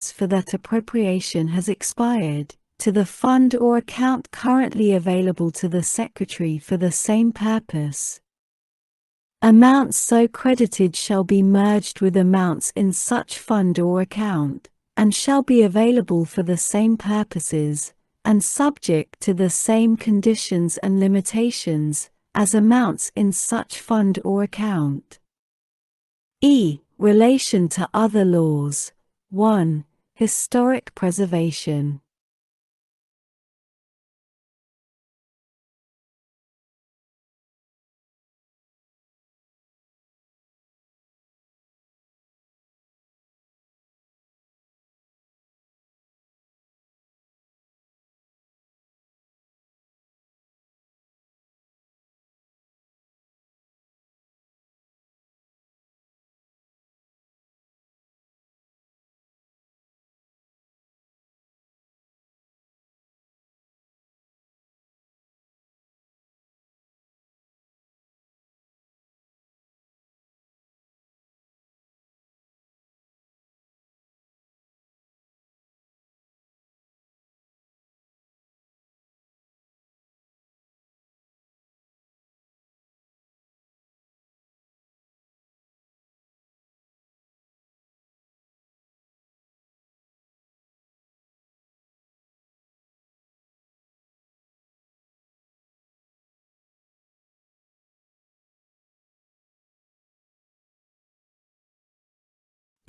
for that appropriation has expired, to the fund or account currently available to the Secretary for the same purpose. Amounts so credited shall be merged with amounts in such fund or account, and shall be available for the same purposes, and subject to the same conditions and limitations, as amounts in such fund or account. Relation to other laws. 1. Historic preservation.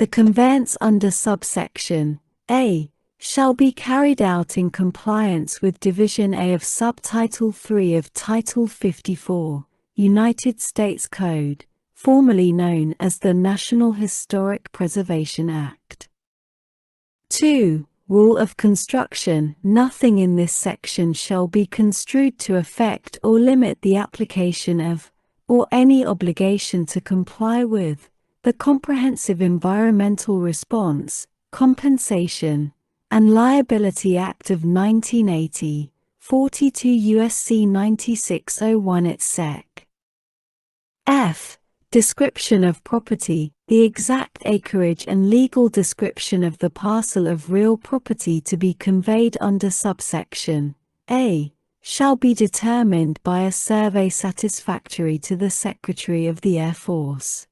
The conveyance under subsection A shall be carried out in compliance with Division A of Subtitle 3 of Title 54, United States Code, formerly known as the National Historic Preservation Act. 2. Rule of construction. Nothing in this section shall be construed to affect or limit the application of, or any obligation to comply with, the Comprehensive Environmental Response, Compensation, and Liability Act of 1980, 42 U.S.C. 9601 et seq. F. Description of property. The exact acreage and legal description of the parcel of real property to be conveyed under subsection A shall be determined by a survey satisfactory to the Secretary of the Air Force.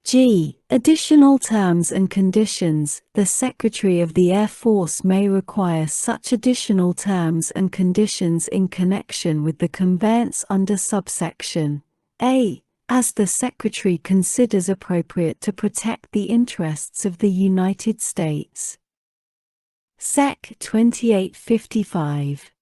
G. Additional terms and conditions. The Secretary of the Air Force may require such additional terms and conditions in connection with the conveyance under subsection A, as the Secretary considers appropriate to protect the interests of the United States. Sec. 2855.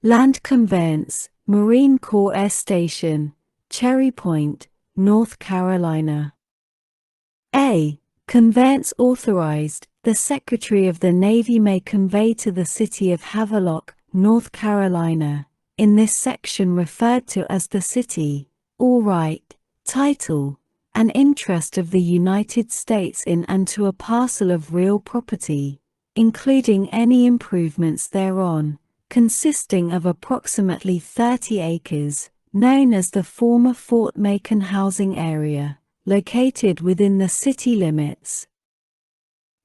Land Conveyance, Marine Corps Air Station, Cherry Point, North Carolina. A. Conveyance authorized. The Secretary of the Navy may convey to the city of Havelock, North Carolina, in this section referred to as the city, all right, title, and interest of the United States in and to a parcel of real property, including any improvements thereon, consisting of approximately 30 acres, known as the former Fort Macon housing area, located within the city limits.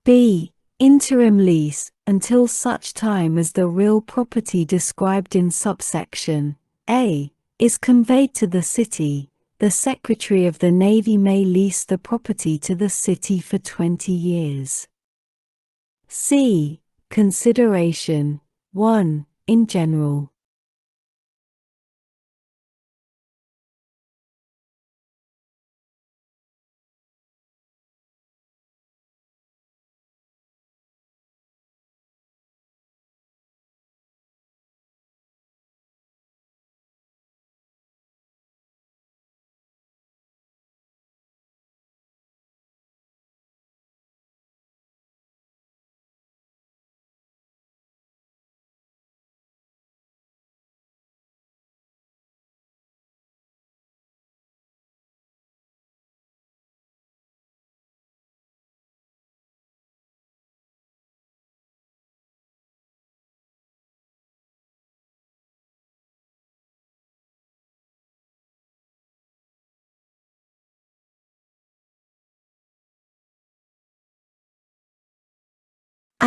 B. Interim lease, until such time as the real property described in subsection A is conveyed to the city, the Secretary of the Navy may lease the property to the city for 20 years. C. Consideration 1. In general.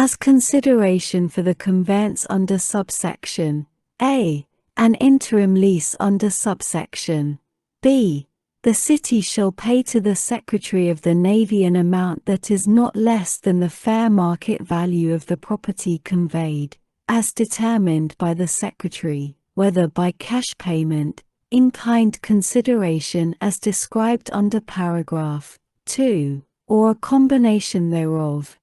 As consideration for the conveyance under subsection A, an interim lease under subsection B, the city shall pay to the Secretary of the Navy an amount that is not less than the fair market value of the property conveyed, as determined by the Secretary, whether by cash payment, in-kind consideration as described under paragraph 2, or a combination thereof.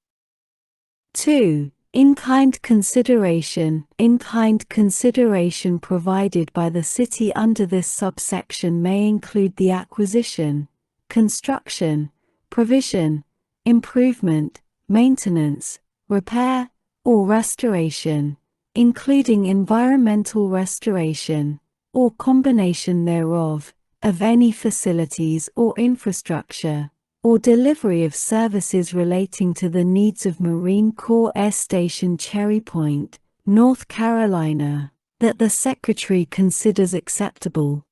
2. In-kind consideration. In-kind consideration provided by the city under this subsection may include the acquisition, construction, provision, improvement, maintenance, repair, or restoration, including environmental restoration, or combination thereof, of any facilities or infrastructure, or delivery of services relating to the needs of Marine Corps Air Station Cherry Point, North Carolina, that the Secretary considers acceptable.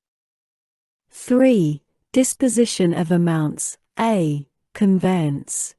3. Disposition of amounts. A. Conveyance.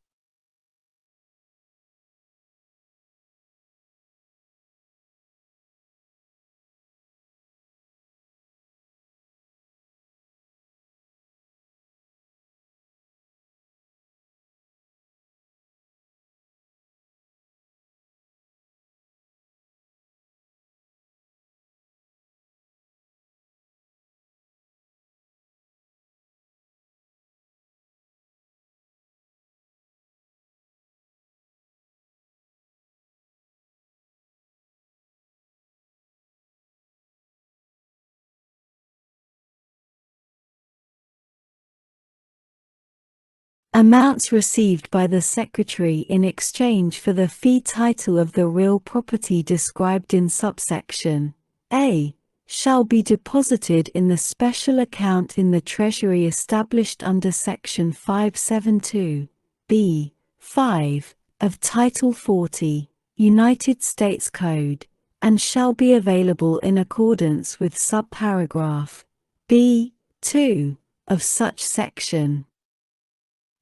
Amounts received by the Secretary in exchange for the fee title of the real property described in subsection A shall be deposited in the special account in the Treasury established under Section 572, B. 5, of Title 40, United States Code, and shall be available in accordance with subparagraph B. 2, of such section.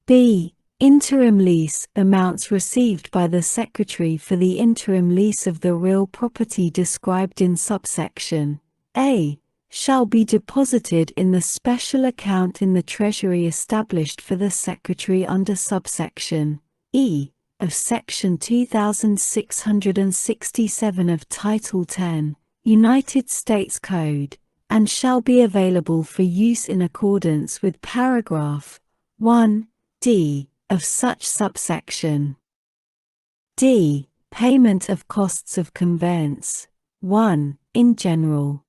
B. Interim lease. Amounts received by the Secretary for the interim lease of the real property described in subsection A shall be deposited in the special account in the Treasury established for the Secretary under subsection E of Section 2667 of Title 10, United States Code, and shall be available for use in accordance with paragraph 1. D. of such subsection. D. Payment of costs of conveyance. 1. In general.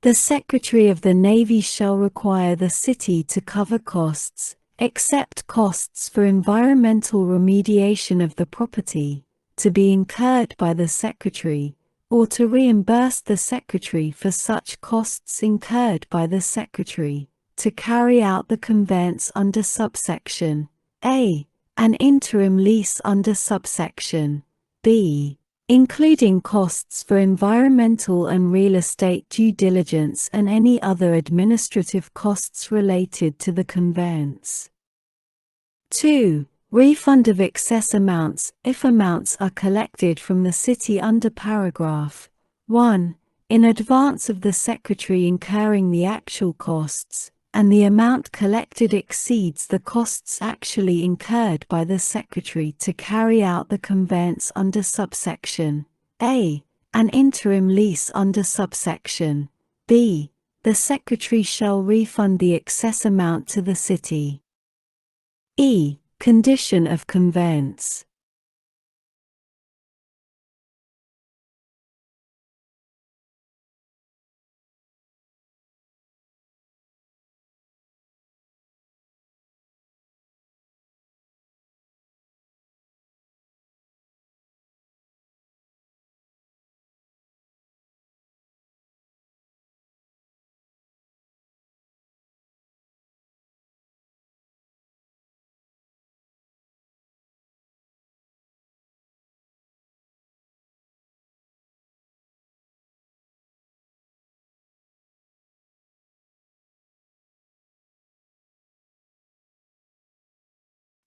The Secretary of the Navy shall require the city to cover costs, except costs for environmental remediation of the property, to be incurred by the Secretary, or to reimburse the Secretary for such costs incurred by the Secretary, to carry out the conveyance under subsection A, an interim lease under subsection B. including costs for environmental and real estate due diligence and any other administrative costs related to the conveyance. 2. Refund of excess amounts, if amounts are collected from the city under paragraph 1, in advance of the Secretary incurring the actual costs, and the amount collected exceeds the costs actually incurred by the Secretary to carry out the conveyance under subsection A, an interim lease under subsection B, the Secretary shall refund the excess amount to the city. E. Condition of conveyance.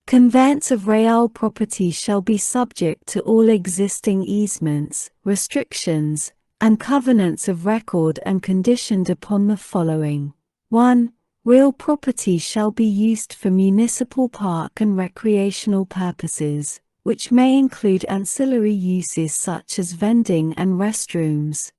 Conveyance of real property shall be subject to all existing easements, restrictions, and covenants of record and conditioned upon the following. 1. Real property shall be used for municipal park and recreational purposes, which may include ancillary uses such as vending and restrooms.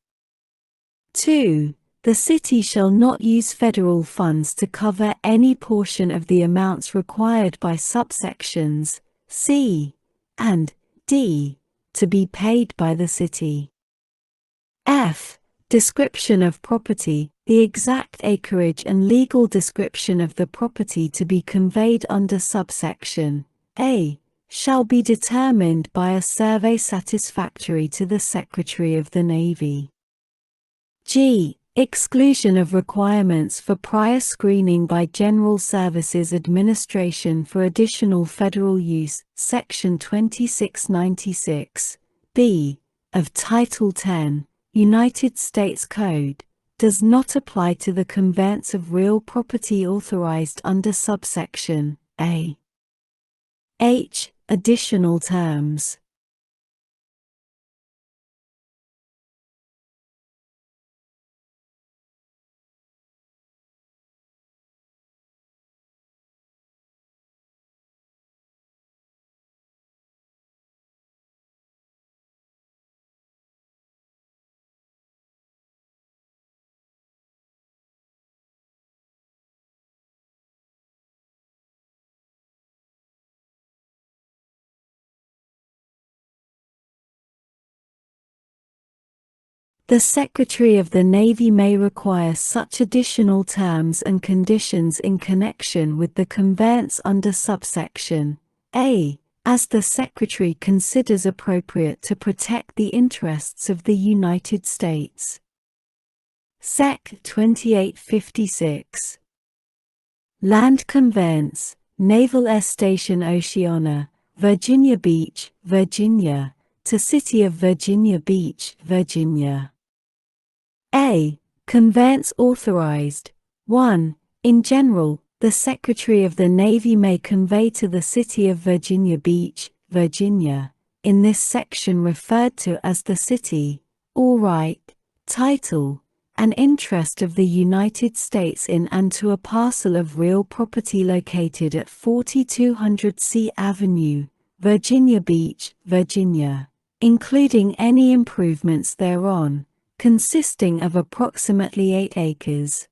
2. The city shall not use federal funds to cover any portion of the amounts required by subsections C and D to be paid by the city. F. Description of property. The exact acreage and legal description of the property to be conveyed under subsection A shall be determined by a survey satisfactory to the Secretary of the Navy. G. Exclusion of requirements for prior screening by General Services Administration for additional federal use, Section 2696, B, of Title 10, United States Code, does not apply to the conveyance of real property authorized under subsection A. H. Additional terms. The Secretary of the Navy may require such additional terms and conditions in connection with the conveyance under subsection A, as the Secretary considers appropriate to protect the interests of the United States. Sec. 2856. Land Conveyance, Naval Air Station Oceana, Virginia Beach, Virginia, to City of Virginia Beach, Virginia. A. Conveyance authorized. 1. In general, the Secretary of the Navy may convey to the City of Virginia Beach, Virginia, in this section referred to as the city, all right, title, and interest of the United States in and to a parcel of real property located at 4200 C Avenue, Virginia Beach, Virginia, including any improvements thereon, consisting of approximately 8 acres.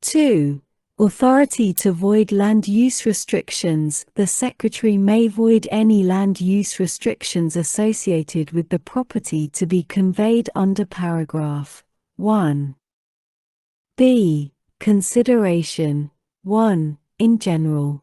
2. Authority to void land use restrictions. The Secretary may void any land use restrictions associated with the property to be conveyed under paragraph 1. B. Consideration 1. In general,